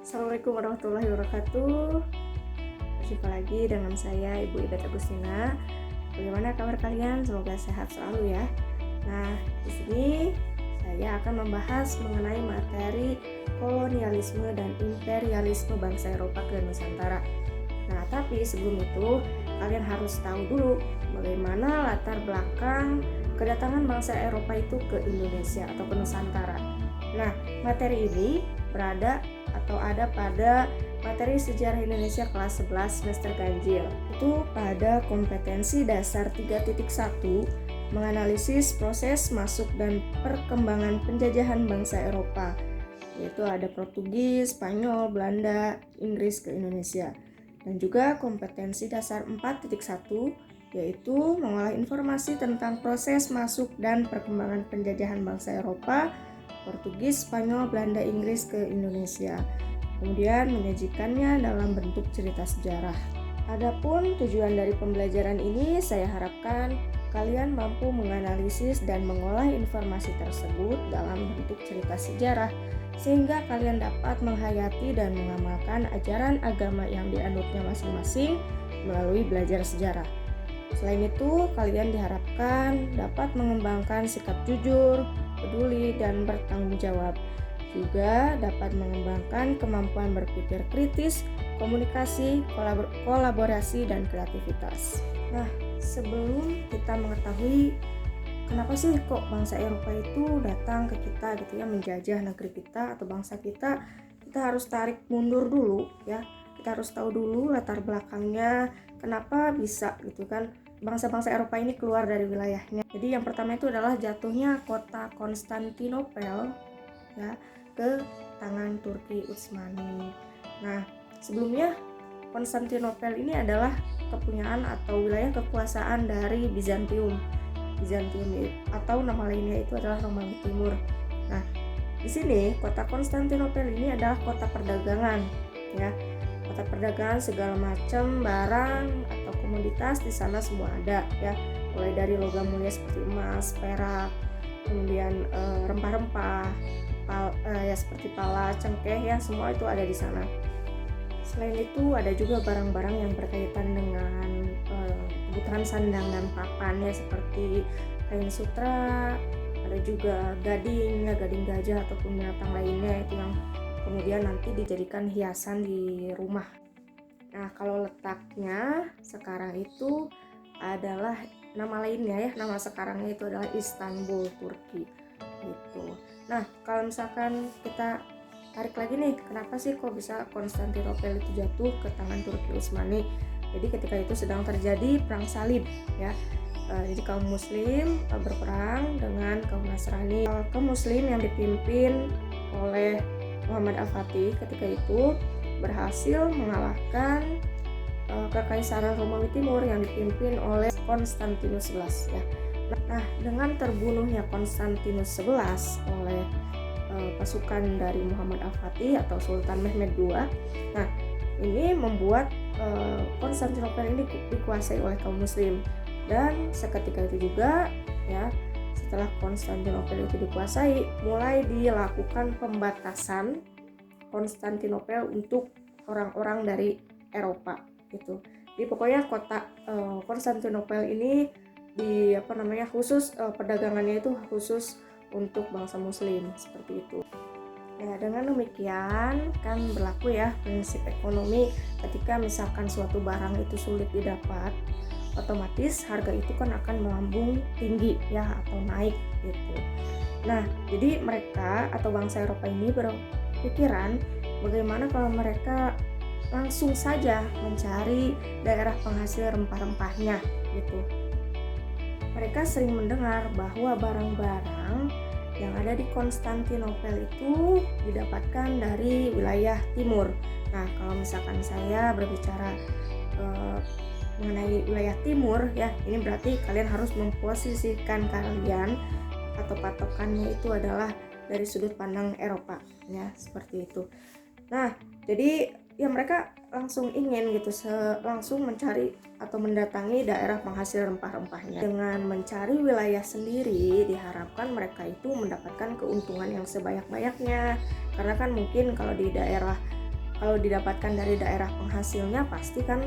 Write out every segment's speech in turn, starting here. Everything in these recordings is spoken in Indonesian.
Assalamualaikum warahmatullahi wabarakatuh. Berjumpa lagi dengan saya Ibu Ibet Agustina. Bagaimana kabar kalian? Semoga sehat selalu ya. Nah, di sini saya akan membahas mengenai materi kolonialisme dan imperialisme bangsa Eropa ke Nusantara. Nah, tapi sebelum itu kalian harus tahu dulu bagaimana latar belakang kedatangan bangsa Eropa itu ke Indonesia atau ke Nusantara. Nah, materi ini ada pada materi Sejarah Indonesia kelas 11 semester ganjil. Itu pada kompetensi dasar 3.1 menganalisis proses masuk dan perkembangan penjajahan bangsa Eropa, yaitu ada Portugis, Spanyol, Belanda, Inggris ke Indonesia. Dan juga kompetensi dasar 4.1 yaitu mengolah informasi tentang proses masuk dan perkembangan penjajahan bangsa Eropa, Portugis, Spanyol, Belanda, Inggris ke Indonesia. Kemudian menyajikannya dalam bentuk cerita sejarah. Adapun tujuan dari pembelajaran ini, saya harapkan kalian mampu menganalisis dan mengolah informasi tersebut dalam bentuk cerita sejarah, sehingga kalian dapat menghayati dan mengamalkan ajaran agama yang dianutnya masing-masing melalui belajar sejarah. Selain itu, kalian diharapkan dapat mengembangkan sikap jujur, peduli, dan bertanggung jawab. Juga dapat mengembangkan kemampuan berpikir kritis, komunikasi, kolaborasi, dan kreativitas. Nah, sebelum kita mengetahui kenapa sih kok bangsa Eropa itu datang ke kita gitu ya, menjajah negeri kita atau bangsa kita harus tarik mundur dulu ya. Kita harus tahu dulu latar belakangnya, kenapa bisa gitu kan bangsa-bangsa Eropa ini keluar dari wilayahnya. Jadi yang pertama itu adalah jatuhnya kota Konstantinopel ya ke tangan Turki Utsmani. Nah, sebelumnya Konstantinopel ini adalah kepunyaan atau wilayah kekuasaan dari Bizantium atau nama lainnya itu adalah Romawi Timur. Nah, di sini kota Konstantinopel ini adalah kota perdagangan ya. Kota perdagangan, segala macam barang atau komoditas di sana semua ada ya. Mulai dari logam mulia seperti emas, perak, kemudian rempah-rempah, ya seperti pala, cengkeh ya, semua itu ada di sana. Selain itu ada juga barang-barang yang berkaitan dengan kebutuhan sandang dan papan ya, seperti kain sutra, ada juga gading gajah ataupun binatang lainnya itu yang kemudian nanti dijadikan hiasan di rumah. Nah, kalau letaknya sekarang itu adalah nama lainnya ya, nama sekarangnya itu adalah Istanbul, Turki gitu. Nah, kalau misalkan kita tarik lagi nih, kenapa sih kok bisa Konstantinopel itu jatuh ke tangan Turki Utsmani? Jadi ketika itu sedang terjadi perang salib ya. Jadi kaum muslim berperang dengan kaum Nasrani. Kaum muslim yang dipimpin oleh Muhammad Al-Fatih ketika itu berhasil mengalahkan Kekaisaran Romawi Timur yang dipimpin oleh Konstantinus XI ya. Nah, dengan terbunuhnya Konstantinus XI oleh pasukan dari Muhammad Al-Fatih atau Sultan Mehmed II, nah ini membuat Konstantinopel ini dikuasai oleh kaum muslim. Dan seketika itu juga ya, setelah Konstantinopel itu dikuasai, mulai dilakukan pembatasan Konstantinopel untuk orang-orang dari Eropa gitu. Jadi pokoknya kota Konstantinopel ini khusus perdagangannya itu khusus untuk bangsa muslim seperti itu. Ya, dengan demikian kan berlaku ya prinsip ekonomi, ketika misalkan suatu barang itu sulit didapat, otomatis harga itu kan akan melambung tinggi ya atau naik gitu. Nah, jadi mereka atau bangsa Eropa ini berpikiran bagaimana kalau mereka langsung saja mencari daerah penghasil rempah-rempahnya gitu. Mereka sering mendengar bahwa barang-barang yang ada di Konstantinopel itu didapatkan dari wilayah timur. Nah, kalau misalkan saya berbicara mengenai wilayah timur ya, ini berarti kalian harus memposisikan kalian atau patokannya itu adalah dari sudut pandang Eropa ya, seperti itu. Nah, jadi ya mereka langsung ingin gitu langsung mencari atau mendatangi daerah penghasil rempah-rempahnya. Dengan mencari wilayah sendiri diharapkan mereka itu mendapatkan keuntungan yang sebanyak-banyaknya, karena kan mungkin kalau di daerah kalau didapatkan dari daerah penghasilnya pasti kan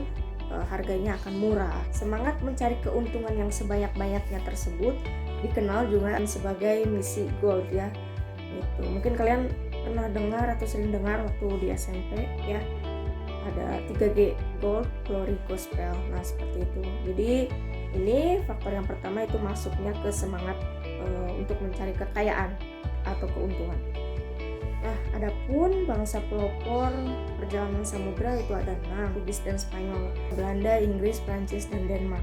harganya akan murah. Semangat mencari keuntungan yang sebanyak-banyaknya tersebut dikenal juga sebagai misi gold ya. Itu mungkin kalian pernah dengar atau sering dengar waktu di SMP ya, ada 3G, gold, glory, gospel. Nah seperti itu. Jadi ini faktor yang pertama itu masuknya ke semangat untuk mencari kekayaan atau keuntungan. Nah, adapun bangsa pelopor perjalanan samudra itu ada 6, Portugis dan Spanyol, Belanda, Inggris, Prancis, dan Denmark.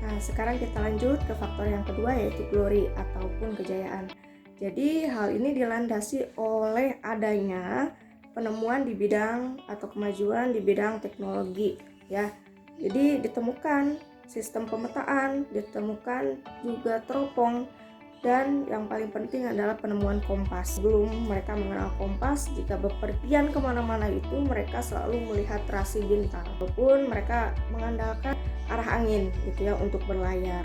Nah, sekarang kita lanjut ke faktor yang kedua yaitu glory ataupun kejayaan. Jadi hal ini dilandasi oleh adanya penemuan di bidang atau kemajuan di bidang teknologi ya. Jadi ditemukan sistem pemetaan, ditemukan juga teropong, dan yang paling penting adalah penemuan kompas. Sebelum mereka mengenal kompas, jika bepergian kemana-mana itu mereka selalu melihat rasi bintang, ataupun mereka mengandalkan arah angin gitu ya untuk berlayar.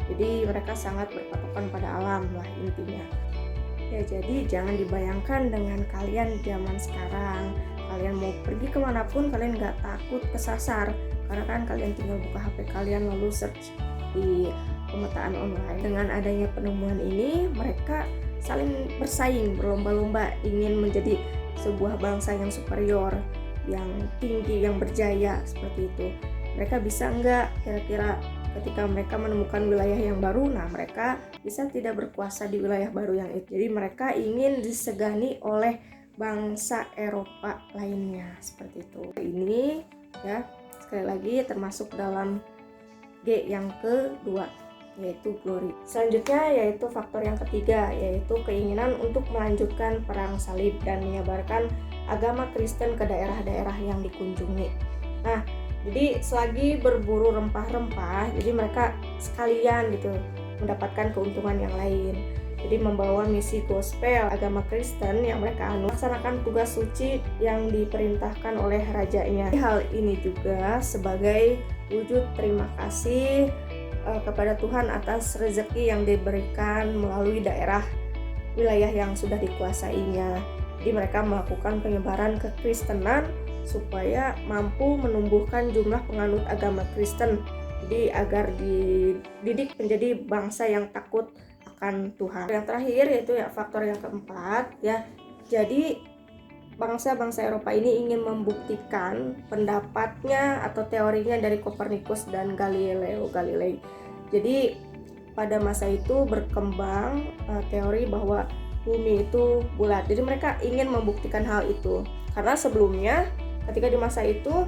Jadi mereka sangat berpatokan pada alam lah intinya. Ya jadi jangan dibayangkan dengan kalian zaman sekarang, kalian mau pergi kemanapun kalian nggak takut kesasar, karena kan kalian tinggal buka HP kalian lalu search di pemetaan online. Dengan adanya penemuan ini mereka saling bersaing, berlomba-lomba ingin menjadi sebuah bangsa yang superior, yang tinggi, yang berjaya seperti itu. Mereka bisa nggak kira-kira ketika mereka menemukan wilayah yang baru, nah mereka bisa tidak berkuasa di wilayah baru yang itu. Jadi mereka ingin disegani oleh bangsa Eropa lainnya seperti itu. Ini ya sekali lagi termasuk dalam G yang kedua yaitu glory. Selanjutnya yaitu faktor yang ketiga yaitu keinginan untuk melanjutkan perang salib dan menyebarkan agama Kristen ke daerah-daerah yang dikunjungi. Nah, jadi selagi berburu rempah-rempah, jadi mereka sekalian gitu mendapatkan keuntungan yang lain. Jadi membawa misi gospel agama Kristen yang mereka melaksanakan tugas suci yang diperintahkan oleh rajanya. Hal ini juga sebagai wujud terima kasih kepada Tuhan atas rezeki yang diberikan melalui daerah wilayah yang sudah dikuasainya. Jadi mereka melakukan penyebaran kekristenan supaya mampu menumbuhkan jumlah penganut agama Kristen. Jadi agar dididik menjadi bangsa yang takut akan Tuhan. Yang terakhir yaitu ya faktor yang keempat ya. Jadi bangsa-bangsa Eropa ini ingin membuktikan pendapatnya atau teorinya dari Kopernikus dan Galileo Galilei. Jadi pada masa itu berkembang teori bahwa bumi itu bulat. Jadi mereka ingin membuktikan hal itu. Karena sebelumnya ketika di masa itu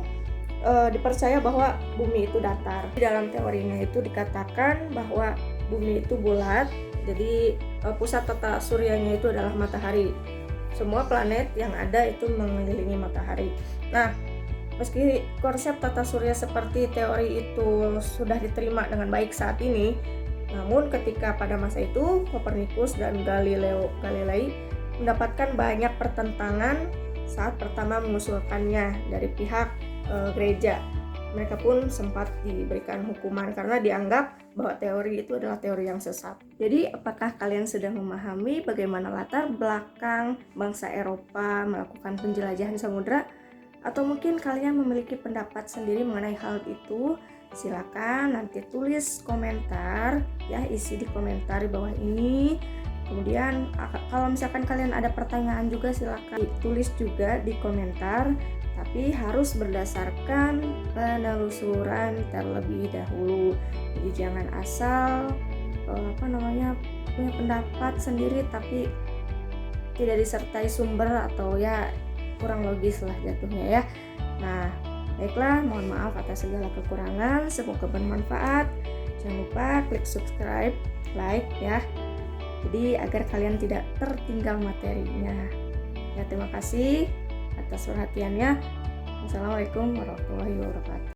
dipercaya bahwa bumi itu datar. Di dalam teorinya itu dikatakan bahwa bumi itu bulat. Jadi pusat tata suryanya itu adalah matahari. Semua planet yang ada itu mengelilingi matahari. Nah, meski konsep tata surya seperti teori itu sudah diterima dengan baik saat ini, namun ketika pada masa itu Kopernikus dan Galileo Galilei mendapatkan banyak pertentangan saat pertama mengusulkannya dari pihak gereja. Mereka pun sempat diberikan hukuman karena dianggap bahwa teori itu adalah teori yang sesat. Jadi apakah kalian sudah memahami bagaimana latar belakang bangsa Eropa melakukan penjelajahan samudra? Atau mungkin kalian memiliki pendapat sendiri mengenai hal itu? Silakan nanti tulis komentar ya, isi di komentar di bawah ini. Kemudian kalau misalkan kalian ada pertanyaan juga silakan tulis juga di komentar. Tapi harus berdasarkan penelusuran terlebih dahulu. Jadi jangan asal punya pendapat sendiri tapi tidak disertai sumber atau ya kurang logis lah jatuhnya ya. Nah, baiklah, mohon maaf atas segala kekurangan. Semoga bermanfaat. Jangan lupa klik subscribe, like ya. Jadi agar kalian tidak tertinggal materinya. Ya, terima kasih atas perhatiannya. Wassalamualaikum warahmatullahi wabarakatuh.